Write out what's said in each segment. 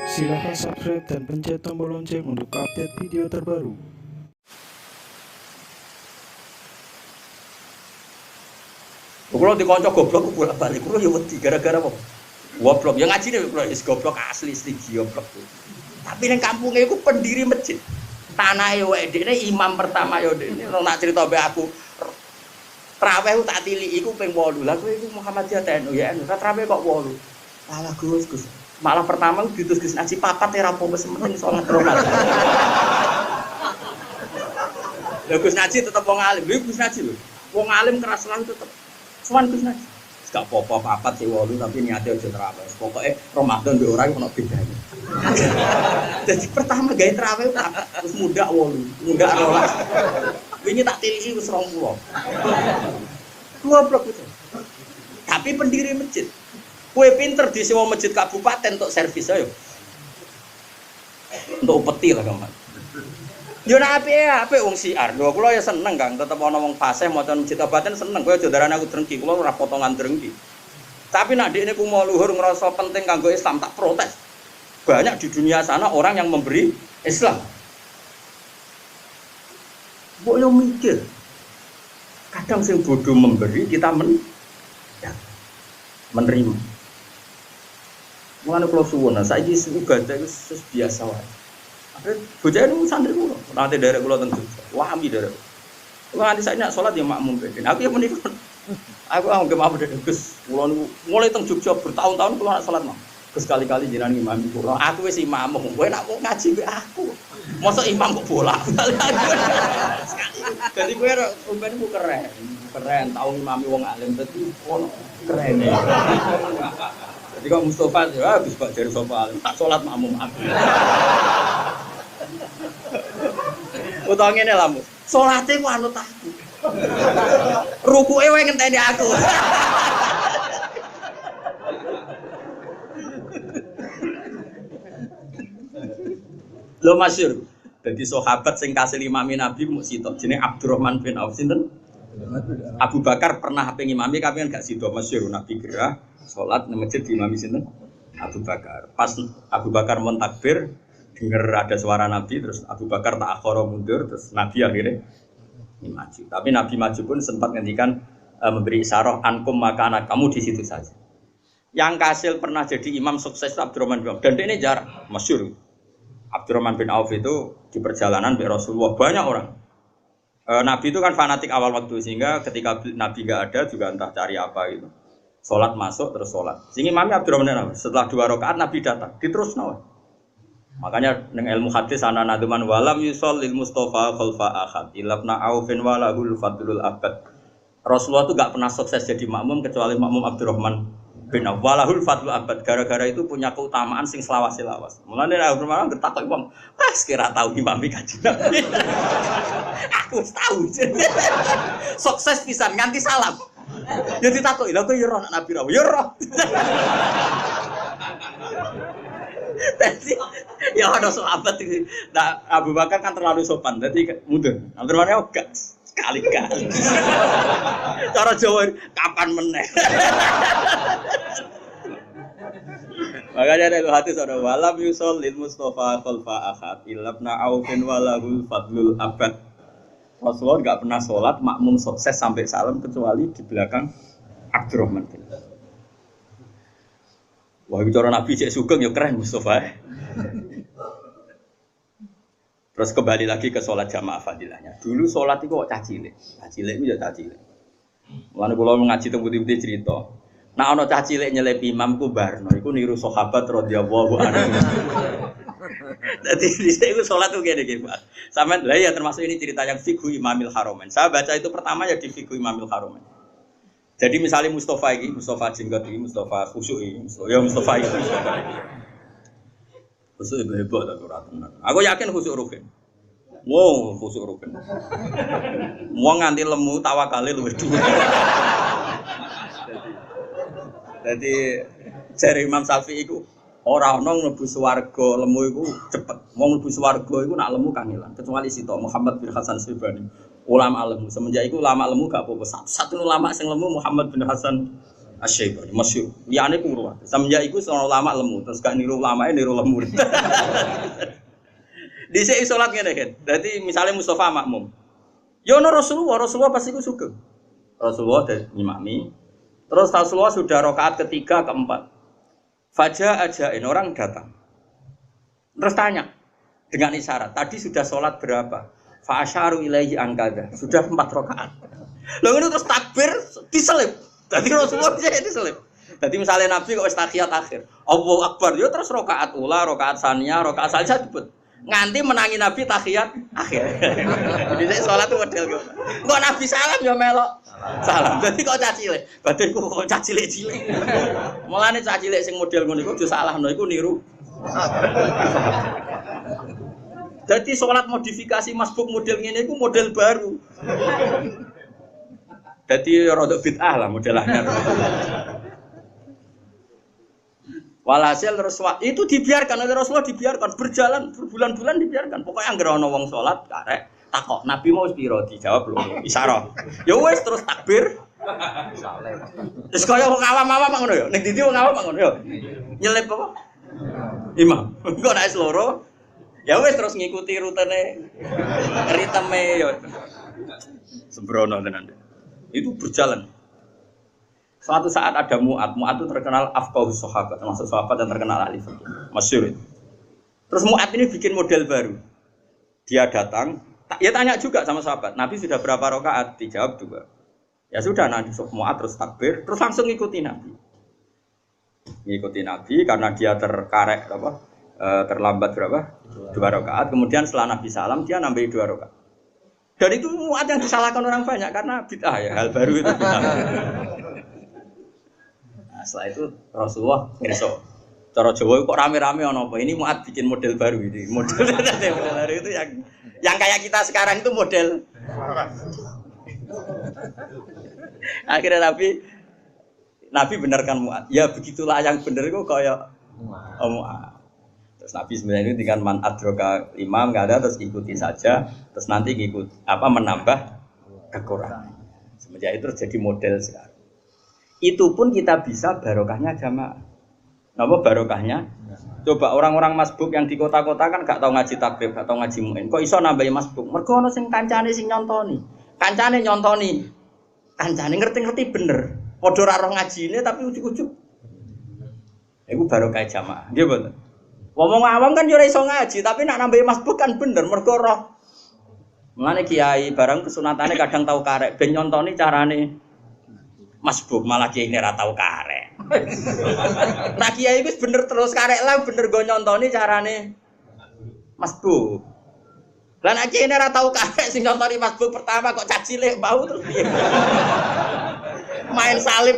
Silahkan subscribe dan pencet tombol lonceng untuk update video terbaru. Kulo dikonco goblok ku bolak-balik kulo ya wedi gara-gara apa? Goblok ya ngaji nek kulo is goblok asli istri goblok. Tapi ning kampunge iku pendiri masjid. Tanahe wae dekne imam pertama ya dekne nak cerita mbek aku. Traweh tak tiliki iku ping 8. Lah kowe iku Muhammadiyah TNU ya anu traweh kok 8. Alah Gus. Malah pertama diutus Gus ngaji papat ya rapo wis meneng salat rokat. Lah Gus ngaji tetep wong alim. Lho Gus ngaji lho. Wong alim keras lan tetep Cuman Gus Naji, gak apa-apa papat sih 8 tapi niatnya aja terawih. Pokoknya Ramadan di orang ono bedanya. Jadi pertama gawe terawih terus muda 8, muda 12. Wingi tak tiliki wis 20. Goblok itu. Tapi pendiri masjid. Kue pinter di sewa masjid kabupaten untuk servis ayo. Untuk upeti lah gampang. Yo nak apik wong siar. Lho kula ya seneng Kang, tetep ana wong fasih maca masjid kabupaten seneng. Kowe aja darane aku drengki, kula ora potongan drengki. Tapi nek ndekne ku mau luhur ngrasa penting kanggo Islam tak protes. Banyak di dunia sana orang yang memberi Islam. Mbok yo mikir. Kadang sing bodoh memberi kita menerima. Mulane kula suwun, saiki ibadah iku biasa wae. Bocah itu santri kula, nanti derek kula tentu, wahami derek. Kula nanti saya nak sholat ya makmum begini. Aku yang menikah, aku anggap apa derek Gus. Kula mulai teng Jogja bertahun-tahun kula nak sholat mah. Gus kali-kali jiran imam kula. Aku wis imam, kowe nak mau ngaji be aku. Masa imam kok bola. Jadi kowe umpen ku keren. Tahu imami wong alim dadi ono keren. Jadi kok Mustafa ya habis Pak dari sofa alim tak sholat makmum aku. Utang ngene lah, salate ku anut aku. Rukuke wae ngenteni aku. Lho masyhur. Dadi sahabat sing kasil imami Nabi mung sitok jenenge Abdurrahman bin Auf sinten? Abu Bakar pernah ping imami tapi kan gak sido masyhur Nabi gerah salat nang masjid di imami sinten? Abu Bakar. Pas Abu Bakar mentakbir dengar ada suara Nabi, terus Abu Bakar tak akhara mundur, terus Nabi akhirnya maju. Tapi Nabi maju pun sempat ngendikan memberi isyarah ankum maka anak kamu di situ saja. Yang kasil pernah jadi imam sukses Abdurrahman bin Auf dan ini jarang masyhur. Abdurrahman bin Auf itu di perjalanan be Rasulullah banyak orang. Nabi itu kan fanatik awal waktu sehingga ketika Nabi nggak ada juga entah cari apa gitu. Salat masuk terus salat. Sehingga imamnya Abdurrahman bin Auf setelah 2 rakaat Nabi datang, diterusno. Makanya dengan ilmu hadis ana nadman walam yusallil mustofa khalfa ahad ilabna aufin walahul fadlul abad. Rasulullah itu enggak pernah sukses jadi makmum kecuali makmum Abdurrahman bin Auf. Walahul fadlul abad gara-gara itu punya keutamaan sing selawas-selawas. Mulane Abdurrahman bertakok wong, "Wah, kira tahu imami Kanjeng Nabi." Aku tahu. Sukses pisan nganti salam. Ya ditakoki, "Lha kok ya roh Nabi ra?" Ya roh. Jadi ya ada sahabat ini. Nah, Abu Bakar kan terlalu sopan, jadi mundur. Abdurrahman enggak sekali-kali. Cara Jawa kapan meneh. Makanya ada hadis ada walam yusallil mustofa khalfa ahad ilabna aufin walahul fadlul abad. Rasulullah enggak pernah sholat makmum sukses sampai salam kecuali di belakang Abdurrahman bin Auf. Wah, bicara Nabi cek sugeng ya keren Mustafa. Terus kembali lagi ke sholat jamaah fadilahnya. Dulu sholat itu kok cacile. Cacile itu ya cacile. Mulane kula ngaji teng putih-putih cerita. Nek ana cacile nyelip imam ku barno, iku niru sahabat radhiyallahu anhu. Dadi itu sholat tuh kene iki, Pak. Sampeyan lha ya termasuk ini cerita yang fikhu Imamil Haramain. Saya baca itu pertama ya di fikhu Imamil Haramain. Jadi misalnya Mustafa jenggot ini, Mustafa khusyuk ini, Mustafa itu. Khusyuk itu hebat atau ratunan. Aku yakin khusyuk rugen. Wow, khusyuk rugen. Mau nganti lemu tawakale luwih dhuwur. Jadi jare Imam Syafi'i iku ora ana mlebu swarga lemu iku cepet. Wong mlebu swarga iku nak lemu kangelan, kecuali Sito Muhammad bin Hasan Syaibani. Ulama lemu semenjak itu ulama lemu gak apa-apa. Satu ulama sing lemu Muhammad bin Hasan Asy-Syaibani masyhur. Liyane ku ruwat. Semenjak iku sono ulama lemu, terus gak niru ulamae niru lemu. Dhisik salat ngene kan. Dadi misale Mustofa makmum. Ya ono Rasulullah pasti ku sugeng. Rasulullah dan imami. Terus Rasulullah sudah rakaat ketiga keempat. Faja ajain orang datang. Terus tanya dengan isyarat, tadi sudah sholat berapa? Fa'asyaru ilaihi angkada. Sudah 4 rakaat. Lalu itu terus takbir diselip. Tadi Rasulullah saya diselip. Jadi misalnya Nabi kok tahiyat akhir, Allahu Akbar, yo terus rakaat ula, rakaat saniyah, rakaat saja disebut. Nganti menangi Nabi tahiyat akhir. Jadi saya sholat itu model gitu. Kok Nabi salam ya melok salam. Jadi kok cacile, badanku kok cacile-cile. Mulane cacile sing model ngono iku disalahno iku niru. Jadi sholat modifikasi masbuk model ngene iku model baru. Jadi rodok bid'ah lah modelnya. Walhasil Rasulullah itu dibiarkan oleh Rasulullah, dibiarkan berjalan berbulan-bulan dibiarkan. Pokoknya anggere ana wong salat karek takok Nabi mau piro dijawab lho isyarah. Ya wis terus takbir. Terus kaya wong awam-awam ngono ya. Ning ndi wong awam ngono ya. Nyelip apa? Imam. Kok nek loro ya wis terus ngikuti rutene ritme ya. Sembrono tenan. Itu berjalan. Suatu saat ada Mu'ad itu terkenal afqahus sahabat, termasuk sahabat yang terkenal ahli fikih, masyhur. Terus Mu'ad ini bikin model baru. Dia datang, ya tanya juga sama sahabat, Nabi sudah berapa rakaat? Dijawab 2. Ya sudah, nanti Mu'ad terus takbir, terus langsung ngikuti Nabi. Ngikuti Nabi karena dia terkarek terlambat berapa? 2 rakaat. Kemudian setelah Nabi salam dia nambahi 2 rakaat. Dan itu Mu'ad yang disalahkan orang banyak karena bid'ah ya, hal baru itu bid'ah. Nah, setelah itu Rasulullah ngerso. Cara Jawa kok rame-rame ono apa? Ini Mu'ad bikin model baru ini. Model baru itu yang kayak kita sekarang itu model. Akhirnya Nabi benarkan Mu'ad. Ya begitulah yang benar itu kayak Mu'ad. Terus Nabi sebenarnya itu dengan man adroka imam enggak ada terus ikuti saja. Terus nanti menambah kekurangan. Semenjak itu terus jadi model sekarang. Itu pun kita bisa barokahnya jamaah. Napa barokahnya? Coba orang-orang masbuk yang di kota-kota kan gak tahu ngaji takbir, gak tahu ngaji muin. Kok iso nambahi masbuk? Mergo ana sing kancane sing nyontoni. Kancane nyontoni. Kancane ngerti-ngerti bener. Padha ora roh ngajine tapi ujug-ujug. Iku barokah jamaah. Nggih mboten. Wong awam kan yo ora iso ngaji, tapi nek nambahi masbuk kan bener mergo roh. Mulane kiai barang kesunatane kadang tahu karek ben nyontoni carane masbuk malah kiai ini ora tau karek. Nah kiai wis bener terus karek lah bener go nyontoni carane masbuk. Lah nek kiai ini ora tau karek sing nyontoni masbuk pertama kok cacile bau terus piye? Main salib.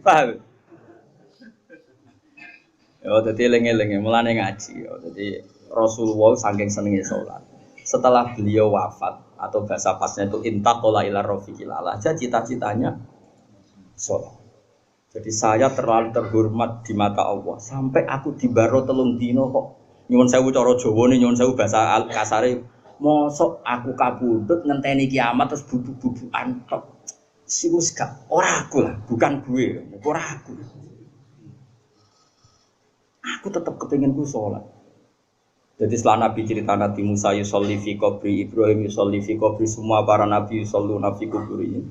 Paham? Yo dadi eling-eling mulane ngaji yo. Dadi Rasulullah saking senenge salat. Setelah beliau wafat atau bahasa pasnya itu intaqala ila rafiqil ala, cita-citanya sholat. Jadi saya terlalu terhormat di mata Allah sampai aku dibaro 3 dino kok nyuwun sewu cara Jawane nyuwun sewu bahasa kasare mosok aku kabudut ngenteni kiamat terus bubuk-bubukan tok. Siwus gak ora aku lah, bukan gue, ora aku. Aku tetap kepengin ku sholat. Jadi setelah Nabi cerita Nabi Musa yusolli fi qabri, Ibrahim yusolli fi qabri, semua para Nabi yusollu fi qabri.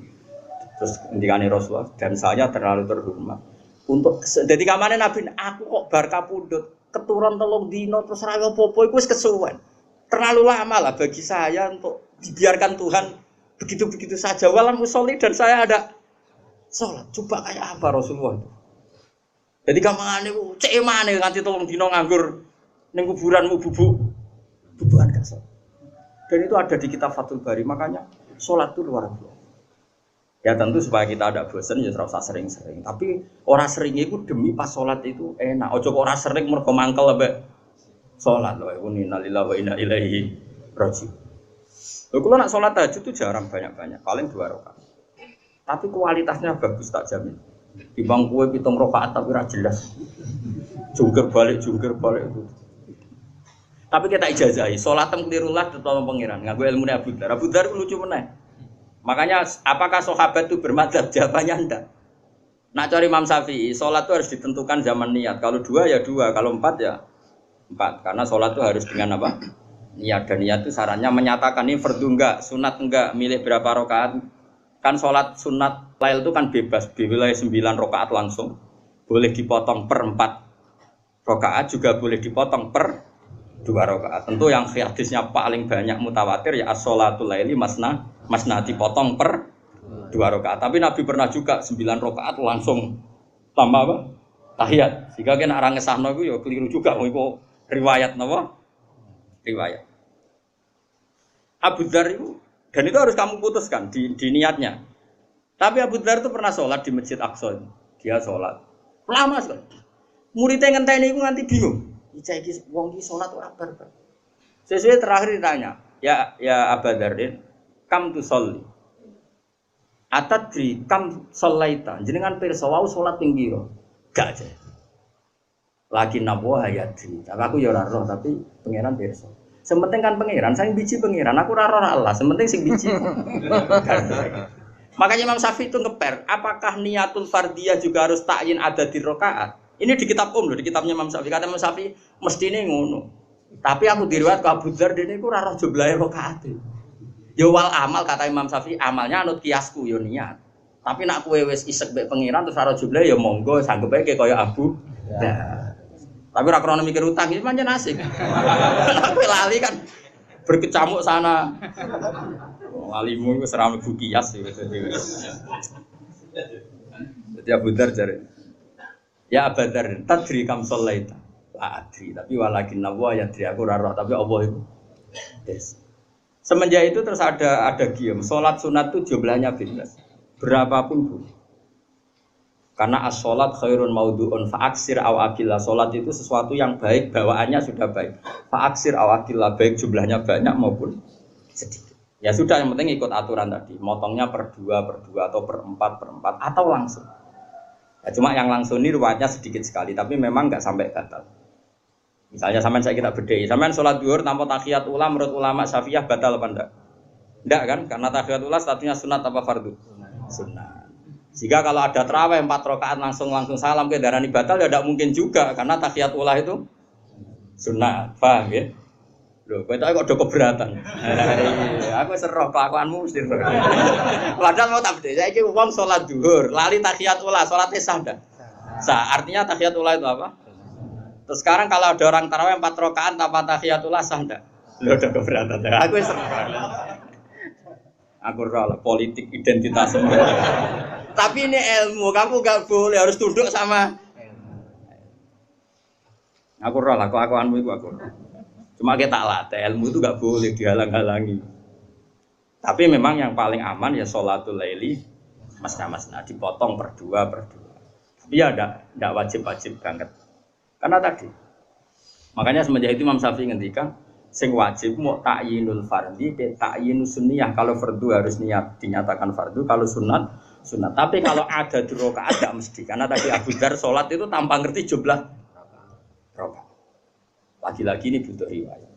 Terus ngendikane Rasulullah dan saya terlalu terhormat untuk jadi kamane Nabi aku kok bar kapundhut keturun 3 dino terus ra apa-apa iku wis kesuwen. Terlalu lama lah bagi saya untuk dibiarkan Tuhan begitu-begitu saja walam musolli dan saya ada sholat. Coba kayak apa Rasulullah itu. Jadi kamane ku cek emane nganti 3 dino nganggur ning kuburanmu bubukan gak sholat. Dan itu ada di kitab Fathul Bari, makanya sholat itu luar biasa. Ya tentu supaya kita tidak bosan ya ora usah sering-sering. Tapi orang sering itu demi pas sholat itu enak. Ojo kok ora sering mergo mangkel ambek sholat lho. Inna lillahi wa inna ilaihi raji'un. Lho kalau nak sholat tahajud itu jarang banyak-banyak, paling 2 rakaat. Tapi kualitasnya bagus tak jamin. Dibang kue 7 rakaat tapi ora jelas. Jungkir balik itu. Tapi kita ijazahi, sholatem kelirulah tetap pengiran. Ngaku ilmu Abu Dar. Abu Dar lucu meneh. Makanya apakah sahabat itu bermadzhab? Jawabannya enggak. Nak cari Imam Syafi'i, sholat itu harus ditentukan zaman niat. Kalau 2 ya 2, kalau 4 ya 4. Karena sholat itu harus dengan apa? Niat. Dan niat itu sarannya menyatakan ini fardu enggak, sunat enggak, milih berapa rakaat. Kan sholat sunat lail itu kan bebas, dimulai 9 rakaat langsung. Boleh dipotong per 4 rakaat, juga boleh dipotong per 2 rakaat. Tentu yang hadisnya paling banyak mutawatir ya as-sholatul laili masna dipotong per 2 rakaat. Tapi Nabi pernah juga 9 rakaat langsung tambah apa? Tahiyat. Jika kena orang ngesahno iku ya keliru juga iku riwayat napa? Riwayat. Abu Dzar itu dan itu harus kamu putuskan di niatnya. Tapi Abu Dzar itu pernah sholat di Masjid Aqsa. Dia sholat lama sekali. Muridnya ngenteni iku nganti bingung. Iki wong iki salat ora barbar. Sesuai terakhir ditanya, ya Abu Dzar, kam tu sholli. Atadri kam sholaita. Jenengan pirsa wau salat ping pira? Gak aja. Lagi nabo hayati. Tapi aku ya ora roh tapi pangeran pirsa. Sementing kan pangeran, sing biji pangeran, aku ora roh Allah, sementing sing biji. Makanya Imam Syafi'i itu ngeper, apakah niatul fardiyah juga harus ta'yin ada di rakaat? Ini di kitab loh, di kitabnya Imam Syafi'i. Kata Imam Syafi'i, mesti ini ngono. Tapi aku diriwayat ke Abu Dzar, ini aku rara jumlahnya rokaat. Ya wal amal, kata Imam Syafi'i, amalnya anut kiasku, ya niat. Tapi nak kue wis isek bek pengiran, terus rara jumlahnya ya monggo, sanggup aja kayak Abu Dzar. Tapi rakrono mikir utang, ini macam asik. Aku lali kan, berkecamuk sana. Walimu itu seram ibu kias. Jadi Abu Dzar cari. Ya Abu Dzar, tadri kam sholaita. La adri, tapi walakin Allah ya adri aku raro, tapi Allah itu. Yes. Semenjak itu terus ada gium, sholat sunat itu jumlahnya bebas. Berapapun boleh. Karena as-sholat khairun maudhu'un fa'aksir aw akillah. Sholat itu sesuatu yang baik, bawaannya sudah baik. Fa'aksir aw akillah, baik jumlahnya banyak maupun sedikit. Ya sudah, yang penting ikut aturan tadi. Motongnya per 2 atau per 4 atau langsung. Ya, cuma yang langsung ini riwayatnya sedikit sekali, tapi memang nggak sampai batal. Misalnya sampean saya kita bedai, sampean sholat duhur tanpa tahiyat ula menurut ulama Syafi'iyah batal apa enggak? Enggak kan? Karena tahiyat ula statusnya sunat apa fardu? Sunat. Jika kalau ada tarawih 4 rakaat langsung salam ke darani batal ya tidak mungkin juga karena tahiyat ula itu sunat. Paham ya? Loh, kowe kok do keberatan. Aku seroh kelakuanmu mesti. Padahal mau tak bedhe. Saiki wong salat zuhur, lali tahiyat ula, salate sah ndak? Sah. Artinya tahiyat ula itu apa? Terus sekarang kalau ada orang tarawih 4 rakaat tanpa tahiyat ula sah ndak? Loh, do keberatan. Aku seroh. Aku roh politik identitas. Tapi ini ilmu, kamu gak boleh harus tunduk sama aku roh lah, kelakuanmu itu aku roh. Cuma kita latih, ilmu itu gak boleh dihalang-halangi. Tapi memang yang paling aman ya sholatul laili masna dipotong per 2. Tapi ya tidak wajib banget. Karena tadi, makanya semenjak itu Imam Syafi'i ngendikan, sing wajib mau ta'yinul fardhi, ta'yinus sunniyah. Kalau fardu harus dinyatakan fardu, kalau sunat. Tapi kalau ada di rakaat tidak mesti. Karena tadi Abu Dzar sholat itu tanpa ngerti jumlah rakaat. Lagi-lagi ini butuh riwayat.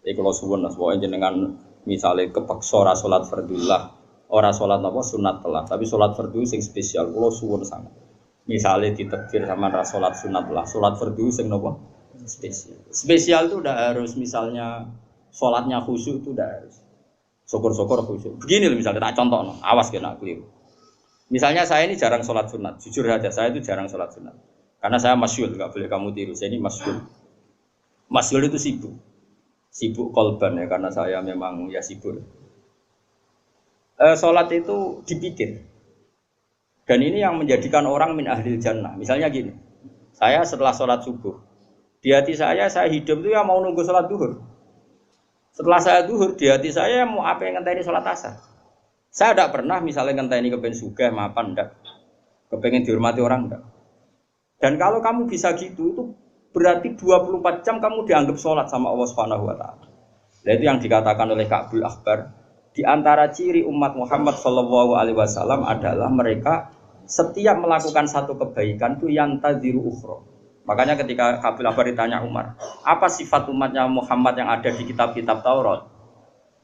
Jadi kalau suwun pokoknya jenengan misalnya kepaksa ora salat fardullah, ora salat apa sunat telah, tapi salat fardu sing spesial kalau suwun sangat. Misalnya ditekfir sama ra salat sunat lah, salat fardu sing napa spesial. Spesial itu udah harus misalnya salatnya khusyuk itu udah harus. Syukur-syukur khusyuk. Begini loh misalnya tak contoh, awas kena keliru. Misalnya saya ini jarang salat sunat, jujur aja saya itu jarang salat sunat. Karena saya masyhur, enggak boleh kamu tiru. Saya ini masyhur. Masyhur itu sibuk kolban ya karena saya memang ya sibuk. Sholat itu dipikir dan ini yang menjadikan orang min ahlil jannah. Misalnya gini, saya setelah sholat subuh di hati saya hidup itu ya mau nunggu sholat duhur. Setelah saya duhur di hati saya mau apa yang ngenteni sholat asar. Saya tidak pernah misalnya ngenteni kepengen sugih mapan ndak, kepengen dihormati orang ndak. Dan kalau kamu bisa gitu itu berarti 24 jam kamu dianggap sholat sama Allah Subhanahu wa taala. Nah, itu yang dikatakan oleh Ka'bul Akhbar, di antara ciri umat Muhammad sallallahu alaihi wasallam adalah mereka setiap melakukan satu kebaikan itu yantaziru ukhra. Makanya ketika Ka'bul Akhbar ditanya Umar, apa sifat umatnya Muhammad yang ada di kitab-kitab Taurat?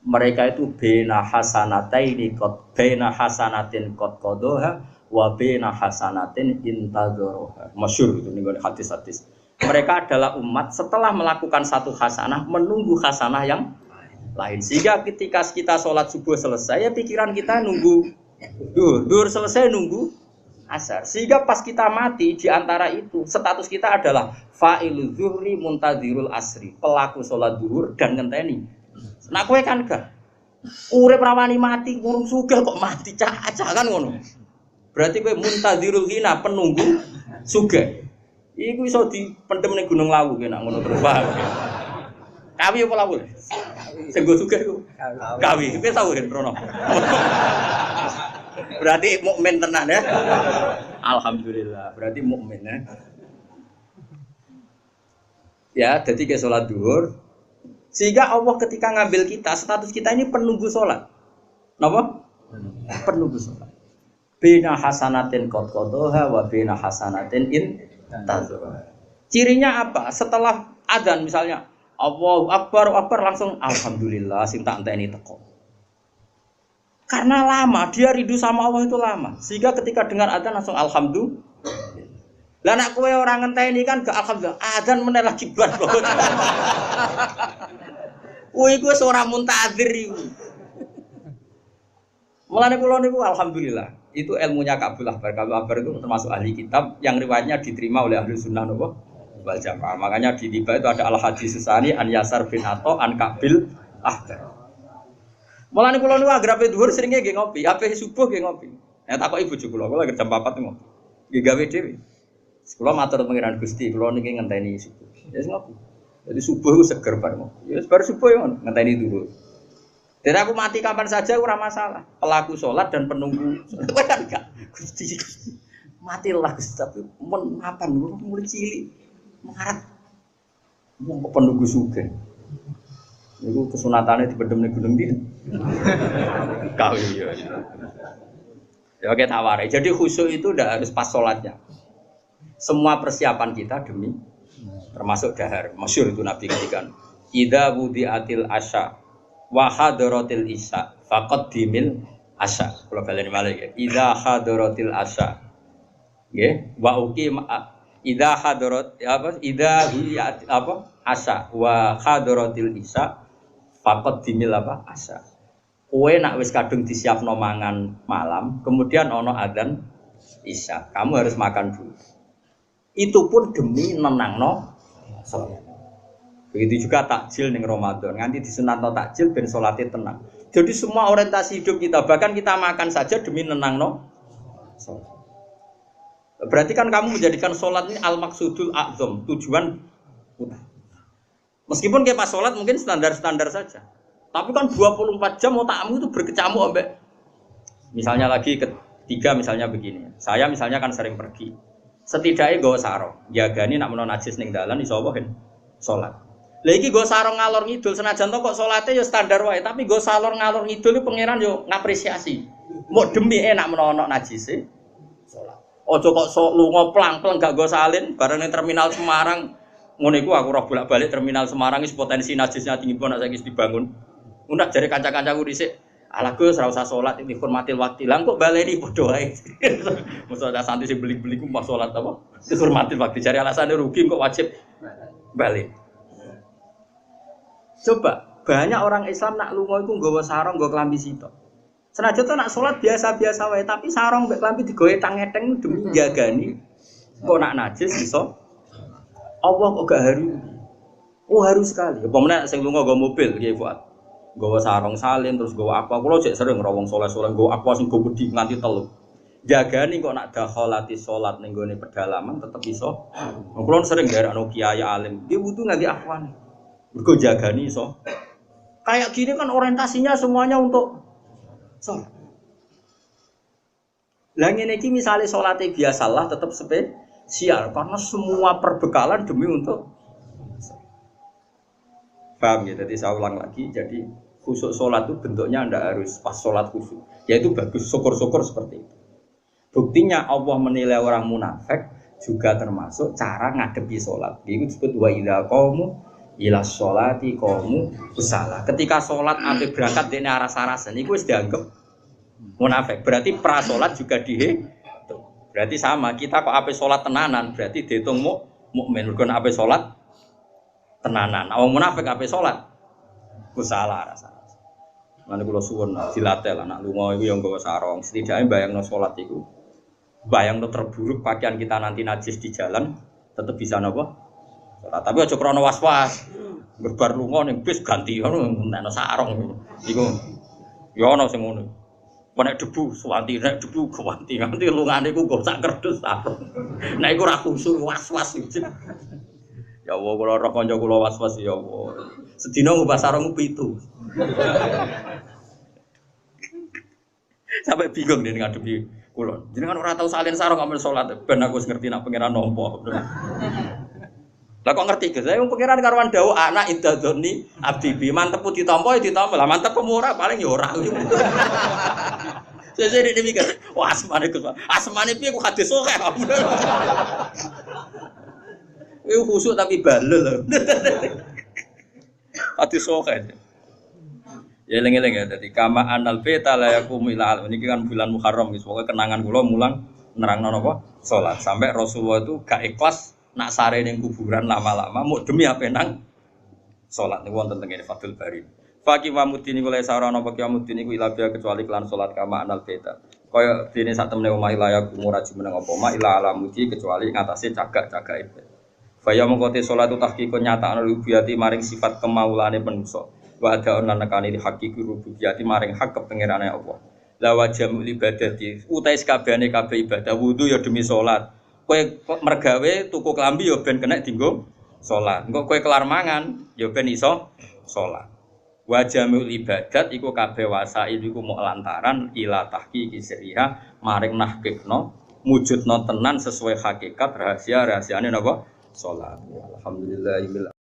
Mereka itu bena hasanataini qad bena hasanatin qad qadaha wa bena hasanatin intadzaraha. Masyhur itu nih hadis-hadis. Mereka adalah umat setelah melakukan satu hasanah menunggu hasanah yang lain. Sehingga ketika kita sholat subuh selesai, ya pikiran kita nunggu duhur selesai nunggu asar. Sehingga pas kita mati di antara itu status kita adalah fa'ilul zuhri muntadzirul asri, pelaku sholat duhur dan ngenteni. Nah kowe kan gak urip rawani mati ngurung sugih kok mati cacah kan ngono. Berarti kowe muntadzirul hina, penunggu sugih. Iku iso dipendem ning Gunung Lawu kena ngono terus paham. Kawi apa lawu? Sing go sugih iku. Kawi. Kowe tau kan Rono. Berarti mukmin tenan ya. Alhamdulillah. Berarti mukmin ya. Ya, jadi ke salat zuhur. Sehingga Allah ketika ngambil kita, status kita ini penunggu salat. Napa? Penunggu salat. Bina hasanatin qad qadaha wa bina hasanatin intadzara. Cirinya apa? Setelah adzan misalnya Allahu Akbar, langsung alhamdulillah sing tak enteni teko. Karena lama, dia rindu sama Allah itu lama. Sehingga ketika dengar adzan langsung alhamdulillah. Lah nek kowe ora ngenteni kan gak alhamdulillah, adzan meneh lagi bar kok. Kuwi wis ora muntadzir iku. Mulane kula niku alhamdulillah, itu ilmunya Ka'bul Ahbar. Ka'bul Ahbar itu termasuk ahli kitab yang riwayatnya diterima oleh ahli sunnah wal jamaah. Makanya di tiba itu ada al-hadis susani an Yasar bin Atha an Ka'bul Ahbar. Mulane kula niku agrape dhuwur seringe nggih ngopi, ape subuh nggih ngopi. Nek takoki bojo kula lagi jam 4 ngopi. Nggih gawe dhewe. Kula matur pengiran Gusti, kula niki ngenteni subuh. Ya ngopi. Jadi subuh itu seger bareng. Ya bar subuh ya ngenteni dulu. Dan aku mati kapan saja ora masalah. Pelaku sholat dan penunggu. Kowe kan gak Gusti. Matilah Gusti tapi mun mapan mulai cilik. Mengharap wong penunggu sugih. Niku kesunatane dipendhem ning gunung ndi. Kau iya. Ya oke taware. Jadi khusyuk itu udah harus pas sholatnya. Semua persiapan kita demi termasuk dahar. Masyhur itu Nabi ngendikan, "Idza wudi'atil asya wa hadaratil isya faqad dimil asya." Kalau baleni malih ya. Idza hadaratil asya. Nggih, wa uqim idza hadarat apa? Idza wudi'at apa? Asya wa hadaratil isya faqad dimil apa? Asya. Kowe nak wis kadung disiapno mangan malam, kemudian ana adzan isya, kamu harus makan dulu. Itu pun demi nenangno salat. Begitu juga takjil ning Ramadan, nganti disunatno takjil ben salate tenang. Jadi semua orientasi hidup kita, bahkan kita makan saja demi nenangno salat. Berarti kan kamu menjadikan salat ini al-maqsudul a'zam, tujuan utama. Meskipun kayak pas salat mungkin standar-standar saja. Tapi kan 24 jam otakmu itu berkecamuk sampai misalnya lagi ketiga misalnya begini. Saya misalnya kan sering pergi. Setidaknya nggawa sarung, jagani nak menawa najis ning dalan iso wae salat. Lah iki nggo sarung ngalor ngidul senajan to kok salate ya standar wae, tapi nggo salor ngalor ngidul iki pangeran yo ngapresiasi. Mbok demi enak menawa ana najise salat. Aja kok lunga plang-plang gak nggo salin bareng ning terminal Semarang. Ngono iku aku ora bolak-balik terminal Semarang wis potensi najisnya tinggi pun nek saiki dibangun. Undak jare kanca-kancaku dhisik, "Ala Gus ora usah salat iki dihormatil waktu." Lah kok baleni padha wae. Mosok ada santri sing beli-beli ku pas salat apa? Dihormatil waktu. Jare alasane rugi kok wajib balik. Coba banyak orang Islam nak lunga iku nggawa sarung, nggawa klambi sitok. Senajan to nak salat biasa-biasa wae, tapi sarung mbek klambi digowe tang-eteng demi jagani. Kok nak najis iso Allah kok gak haru. Oh haru sekali. Apa meneh sing lunga nggawa mobil nggih Fuad. Gawa sarung salin terus gawa apa kula cek sering rawong soleh-soleh gawa apa sing go wedi nganti telu. Jagani kok nak dakhalati salat ning gone pedalaman tetep iso. Kula sering garekno kiai alim, dia wudu ngangge afwan. Mergo jagani iso. Kayak gini kan orientasinya semuanya untuk salat. Lah ngene iki misale salate biasalah tetep spesial karena semua perbekalan demi untuk paham ya, jadi saya ulang lagi, jadi khusyuk sholat itu bentuknya tidak harus pas sholat khusyuk, yaitu bagus, syukur-syukur seperti itu. Buktinya Allah menilai orang munafik juga termasuk cara ngadepi sholat. Itu disebut wa idza qamu ila sholati qamu kusala. Ketika sholat ape berangkat dene aras-arasan iku wis dianggap munafik. Berarti pra sholat juga berarti sama. Kita kok ape sholat tenanan berarti dihitung mukmin. Mergo ape sholat tenanan. Wong munafik ape sholat kusala aras. Lan kula suwun dilatih lah nak lunga iku ya nggawa sarong. Setidaknya bayangno sholat iku. Bayangno terburuk pakaian kita nanti najis di jalan tetap bisa napa? Sholat. Tapi aja krana was-was. Berbar lunga ning bis ganti ngono entekno sarong. Iku ya ana sing ngono. Nek debu suwanti, nek debu ganti. Nganti lungane iku nggo sak kerdus sarong. Nek iku ora khusuk was-was. Ya Allah, kula roh kanca kula was-was ya Allah. Sedina ngubah sarung 7. Sampai bingung nih ngadepi kula. Jenengan ora tau salin sarung ambil salat, ben aku wis ngerti nak pangeran nampa. Lah kok ngerti Gus? Saya pangeran karuan dawuh anak idadzoni abdi bi mantep ditampa ya ditampa. Lah mantep ora paling ya ora. Sesuk iki mikir, wah asmane Gus. Asmane piye ku hadis sok. Iku khusuk tapi balel. Hadis sok. Ya eling-eling ya dadi kama anal beta la yakum ila niki kan bulan Muharram wis pokoke kenangan kula mulang nerangno napa salat sampai Rasulullah itu gak ikhlas nak sare ning kuburan lama-lama mau demi apa nang salat niku wonten teng Fathul Bari. Faqih wa mudini kula sarana apa kiamuddin iku ila biya kecuali kelan salat kama anal beta. Kaya dene sak temene omah ila yakum ora jumeneng apa ma ila alamuti kecuali ngatasé cagak-cagak itu. Faya mengkote salat tahqiqun nyatakno rububiyati maring sifat kemaulane manusa. Wa ada lan nekani hakiki rububiyati maring hak kepengerane Allah. La wajhul ibadati utais kabehane kabeh ibadah wudu ya demi salat. Kowe mergawe tuku klambi ya ben kena dienggo salat. Engko kowe kelar mangan ya ben iso salat. Wajhul ibadat iku kabeh wasail iku mok lantaran ila tahqiqi sirriha maring nahqiqno mujudno tenan sesuai hakikat rahasiane napa salat. Alhamdulillah